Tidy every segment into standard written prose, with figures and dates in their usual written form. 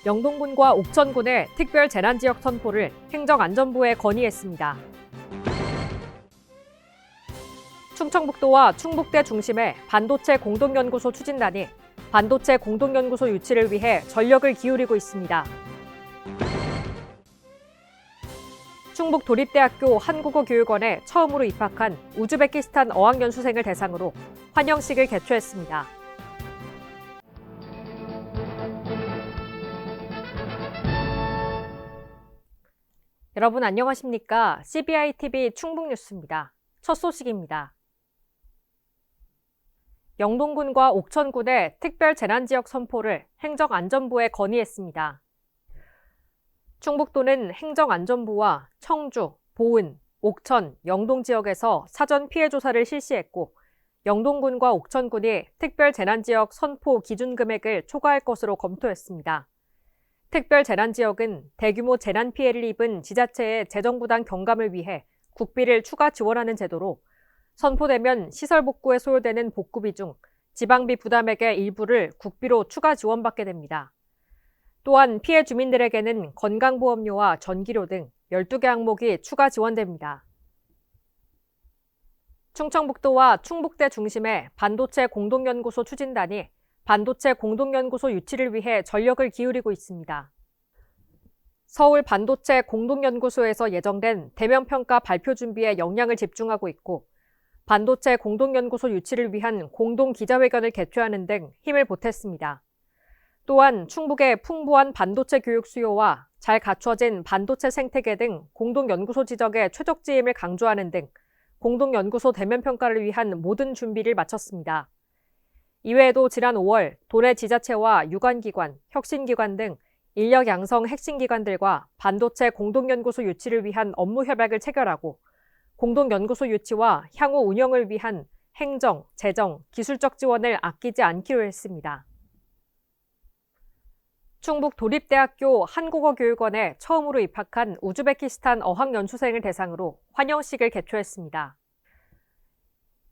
영동군과 옥천군의 특별 재난지역 선포를 행정안전부에 건의했습니다. 충청북도와 충북대 중심의 반도체 공동연구소 추진단이 반도체 공동연구소 유치를 위해 전력을 기울이고 있습니다. 충북도립대학교 한국어교육원에 처음으로 입학한 우즈베키스탄 어학연수생을 대상으로 환영식을 개최했습니다. 여러분 안녕하십니까? CBI-TV 충북뉴스입니다. 첫 소식입니다. 영동군과 옥천군의 특별 재난지역 선포를 행정안전부에 건의했습니다. 충북도는 행정안전부와 청주, 보은, 옥천, 영동 지역에서 사전 피해 조사를 실시했고 영동군과 옥천군이 특별 재난지역 선포 기준 금액을 초과할 것으로 검토했습니다. 특별 재난지역은 대규모 재난 피해를 입은 지자체의 재정부담 경감을 위해 국비를 추가 지원하는 제도로 선포되면 시설 복구에 소요되는 복구비 중 지방비 부담액의 일부를 국비로 추가 지원받게 됩니다. 또한 피해 주민들에게는 건강보험료와 전기료 등 12개 항목이 추가 지원됩니다. 충청북도와 충북대 중심의 반도체 공동연구소 추진단이 반도체 공동연구소 유치를 위해 전력을 기울이고 있습니다. 서울 반도체 공동연구소에서 예정된 대면평가 발표 준비에 역량을 집중하고 있고 반도체 공동연구소 유치를 위한 공동기자회견을 개최하는 등 힘을 보탰습니다. 또한 충북의 풍부한 반도체 교육 수요와 잘 갖춰진 반도체 생태계 등 공동연구소 지적의 최적지임을 강조하는 등 공동연구소 대면평가를 위한 모든 준비를 마쳤습니다. 이외에도 지난 5월 도내 지자체와 유관기관, 혁신기관 등 인력 양성 핵심기관들과 반도체 공동연구소 유치를 위한 업무 협약을 체결하고 공동연구소 유치와 향후 운영을 위한 행정, 재정, 기술적 지원을 아끼지 않기로 했습니다. 충북도립대학교 한국어교육원에 처음으로 입학한 우즈베키스탄 어학연수생을 대상으로 환영식을 개최했습니다.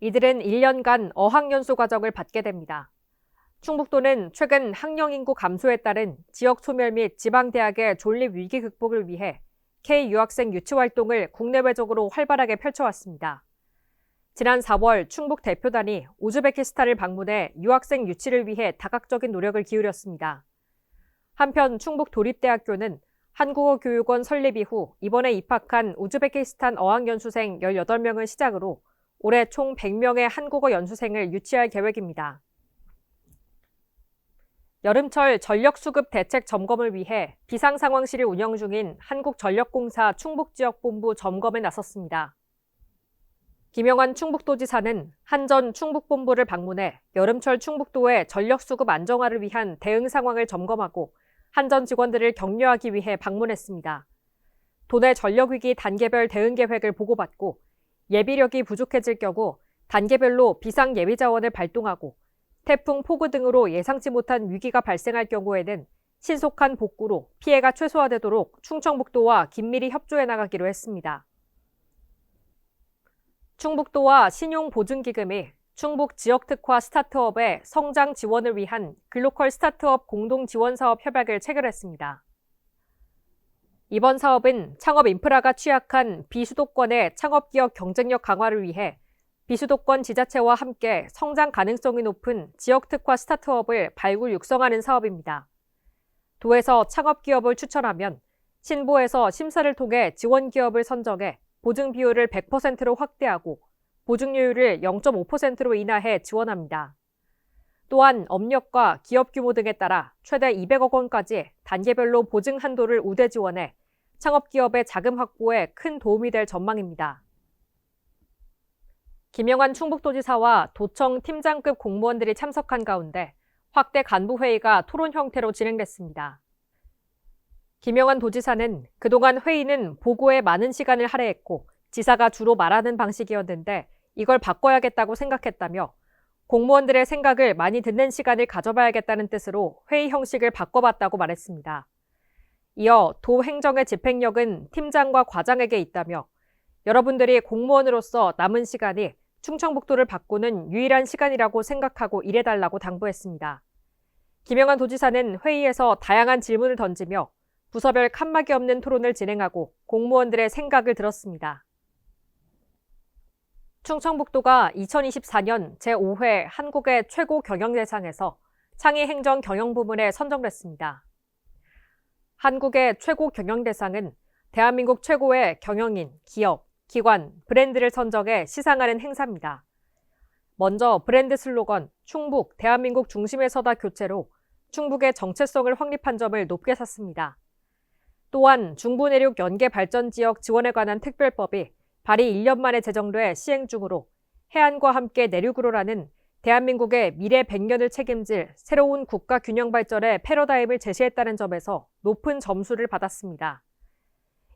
이들은 1년간 어학연수 과정을 받게 됩니다. 충북도는 최근 학령인구 감소에 따른 지역 소멸 및 지방대학의 존립 위기 극복을 위해 K-유학생 유치 활동을 국내외적으로 활발하게 펼쳐왔습니다. 지난 4월 충북 대표단이 우즈베키스탄을 방문해 유학생 유치를 위해 다각적인 노력을 기울였습니다. 한편 충북도립대학교는 한국어교육원 설립 이후 이번에 입학한 우즈베키스탄 어학연수생 18명을 시작으로 올해 총 100명의 한국어 연수생을 유치할 계획입니다. 여름철 전력수급 대책 점검을 위해 비상상황실을 운영 중인 한국전력공사 충북지역본부 점검에 나섰습니다. 김영환 충북도지사는 한전 충북본부를 방문해 여름철 충북도의 전력수급 안정화를 위한 대응 상황을 점검하고 한전 직원들을 격려하기 위해 방문했습니다. 도내 전력위기 단계별 대응 계획을 보고받고 예비력이 부족해질 경우 단계별로 비상예비자원을 발동하고 태풍, 폭우 등으로 예상치 못한 위기가 발생할 경우에는 신속한 복구로 피해가 최소화되도록 충청북도와 긴밀히 협조해 나가기로 했습니다. 충북도와 신용보증기금이 충북 지역특화 스타트업의 성장 지원을 위한 글로컬 스타트업 공동지원사업 협약을 체결했습니다. 이번 사업은 창업 인프라가 취약한 비수도권의 창업기업 경쟁력 강화를 위해 비수도권 지자체와 함께 성장 가능성이 높은 지역특화 스타트업을 발굴 육성하는 사업입니다. 도에서 창업기업을 추천하면 신보에서 심사를 통해 지원기업을 선정해 보증 비율을 100%로 확대하고 보증료율을 0.5%로 인하해 지원합니다. 또한 업력과 기업 규모 등에 따라 최대 200억 원까지 단계별로 보증 한도를 우대 지원해 창업기업의 자금 확보에 큰 도움이 될 전망입니다. 김영환 충북도지사와 도청 팀장급 공무원들이 참석한 가운데 확대 간부회의가 토론 형태로 진행됐습니다. 김영환 도지사는 그동안 회의는 보고에 많은 시간을 할애했고 지사가 주로 말하는 방식이었는데 이걸 바꿔야겠다고 생각했다며 공무원들의 생각을 많이 듣는 시간을 가져봐야겠다는 뜻으로 회의 형식을 바꿔봤다고 말했습니다. 이어 도 행정의 집행력은 팀장과 과장에게 있다며 여러분들이 공무원으로서 남은 시간이 충청북도를 바꾸는 유일한 시간이라고 생각하고 일해달라고 당부했습니다. 김영환 도지사는 회의에서 다양한 질문을 던지며 부서별 칸막이 없는 토론을 진행하고 공무원들의 생각을 들었습니다. 충청북도가 2024년 제5회 한국의 최고 경영대상에서 창의행정 경영부문에 선정됐습니다. 한국의 최고 경영대상은 대한민국 최고의 경영인, 기업, 기관, 브랜드를 선정해 시상하는 행사입니다. 먼저 브랜드 슬로건 충북, 대한민국 중심에 서다 교체로 충북의 정체성을 확립한 점을 높게 샀습니다. 또한 중부내륙 연계발전지역 지원에 관한 특별법이 발의 1년 만에 제정돼 시행 중으로 해안과 함께 내륙으로라는 대한민국의 미래 100년을 책임질 새로운 국가 균형 발전의 패러다임을 제시했다는 점에서 높은 점수를 받았습니다.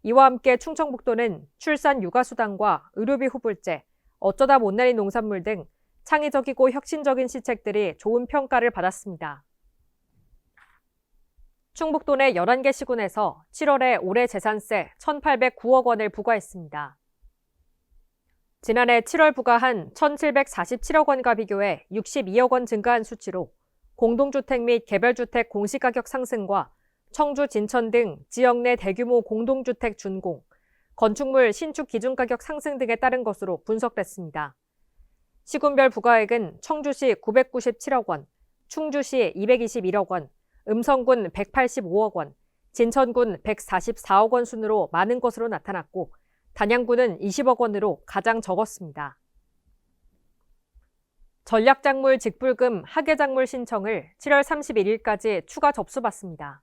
이와 함께 충청북도는 출산 육아수당과 의료비 후불제, 어쩌다 못난이 농산물 등 창의적이고 혁신적인 시책들이 좋은 평가를 받았습니다. 충북도 내 11개 시군에서 7월에 올해 재산세 1,809억 원을 부과했습니다. 지난해 7월 부과한 1,747억 원과 비교해 62억 원 증가한 수치로 공동주택 및 개별주택 공시가격 상승과 청주, 진천 등 지역 내 대규모 공동주택 준공, 건축물 신축 기준가격 상승 등에 따른 것으로 분석됐습니다. 시군별 부과액은 청주시 997억 원, 충주시 221억 원, 음성군 185억 원, 진천군 144억 원 순으로 많은 것으로 나타났고 단양군은 20억 원으로 가장 적었습니다. 전략작물 직불금 하계작물 신청을 7월 31일까지 추가 접수받습니다.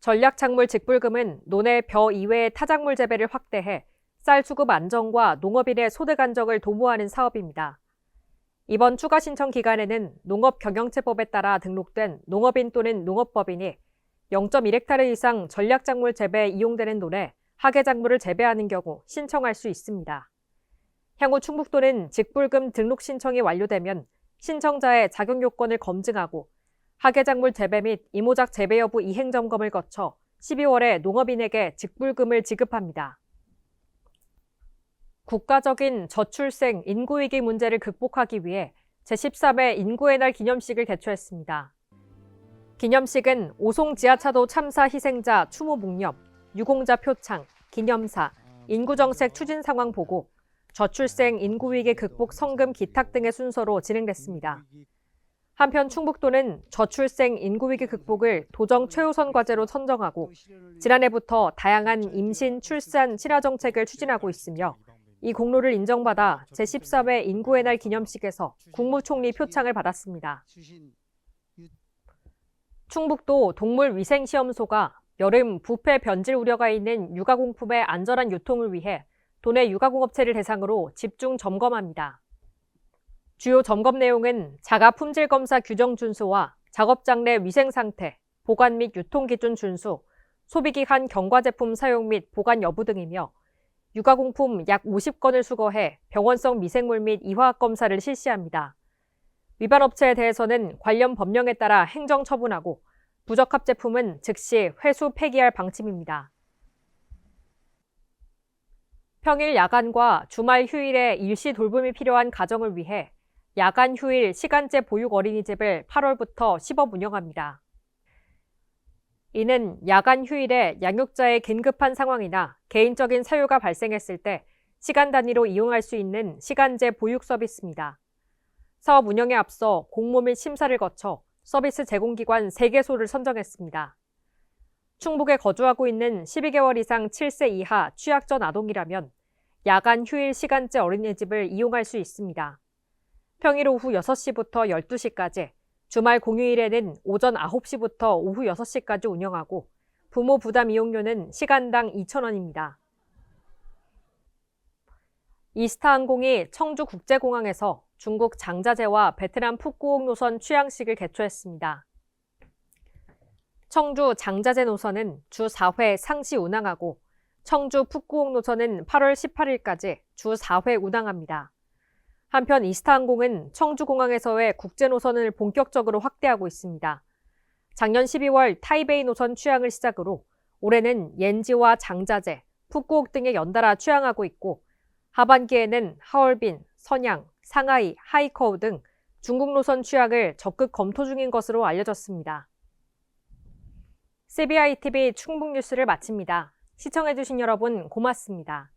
전략작물 직불금은 논의 벼 이외의 타작물 재배를 확대해 쌀 수급 안정과 농업인의 소득 안정을 도모하는 사업입니다. 이번 추가 신청 기간에는 농업경영체법에 따라 등록된 농업인 또는 농업법인이 0.1헥타르 이상 전략작물 재배에 이용되는 논에 하계작물을 재배하는 경우 신청할 수 있습니다. 향후 충북도는 직불금 등록 신청이 완료되면 신청자의 자격 요건을 검증하고 하계작물 재배 및 이모작 재배 여부 이행 점검을 거쳐 12월에 농업인에게 직불금을 지급합니다. 국가적인 저출생 인구위기 문제를 극복하기 위해 제13회 인구의 날 기념식을 개최했습니다. 기념식은 오송 지하차도 참사 희생자 추모 묵념, 유공자 표창, 기념사, 인구정책 추진 상황 보고, 저출생 인구위기 극복 성금 기탁 등의 순서로 진행됐습니다. 한편 충북도는 저출생 인구위기 극복을 도정 최우선 과제로 선정하고 지난해부터 다양한 임신, 출산, 친화 정책을 추진하고 있으며 이 공로를 인정받아 제13회 인구의 날 기념식에서 국무총리 표창을 받았습니다. 충북도 동물위생시험소가 여름 부패 변질 우려가 있는 육아공품의 안전한 유통을 위해 도내 육아공업체를 대상으로 집중 점검합니다. 주요 점검 내용은 자가 품질 검사 규정 준수와 작업장 내 위생 상태, 보관 및 유통 기준 준수, 소비기한 경과 제품 사용 및 보관 여부 등이며 육아공품 약 50건을 수거해 병원성 미생물 및 이화학 검사를 실시합니다. 위반 업체에 대해서는 관련 법령에 따라 행정 처분하고 부적합 제품은 즉시 회수 폐기할 방침입니다. 평일 야간과 주말 휴일에 일시 돌봄이 필요한 가정을 위해 야간 휴일 시간제 보육 어린이집을 8월부터 시범 운영합니다. 이는 야간 휴일에 양육자의 긴급한 상황이나 개인적인 사유가 발생했을 때 시간 단위로 이용할 수 있는 시간제 보육 서비스입니다. 사업 운영에 앞서 공모 및 심사를 거쳐 서비스 제공기관 3개소를 선정했습니다. 충북에 거주하고 있는 12개월 이상 7세 이하 취약전 아동이라면 야간 휴일 시간제 어린이집을 이용할 수 있습니다. 평일 오후 6시부터 12시까지, 주말 공휴일에는 오전 9시부터 오후 6시까지 운영하고 부모 부담 이용료는 시간당 2,000원입니다. 이스타항공이 청주국제공항에서 중국 장자제와 베트남 푸꾸옥 노선 취항식을 개최했습니다. 청주 장자제 노선은 주 4회 상시 운항하고 청주 푸꾸옥 노선은 8월 18일까지 주 4회 운항합니다. 한편 이스타항공은 청주공항에서의 국제 노선을 본격적으로 확대하고 있습니다. 작년 12월 타이베이 노선 취항을 시작으로 올해는 옌지와 장자제, 푸꾸옥 등에 연달아 취항하고 있고 하반기에는 하얼빈, 선양, 상하이, 하이커우 등 중국 노선 취약을 적극 검토 중인 것으로 알려졌습니다. CBI TV 충북 뉴스를 마칩니다. 시청해주신 여러분 고맙습니다.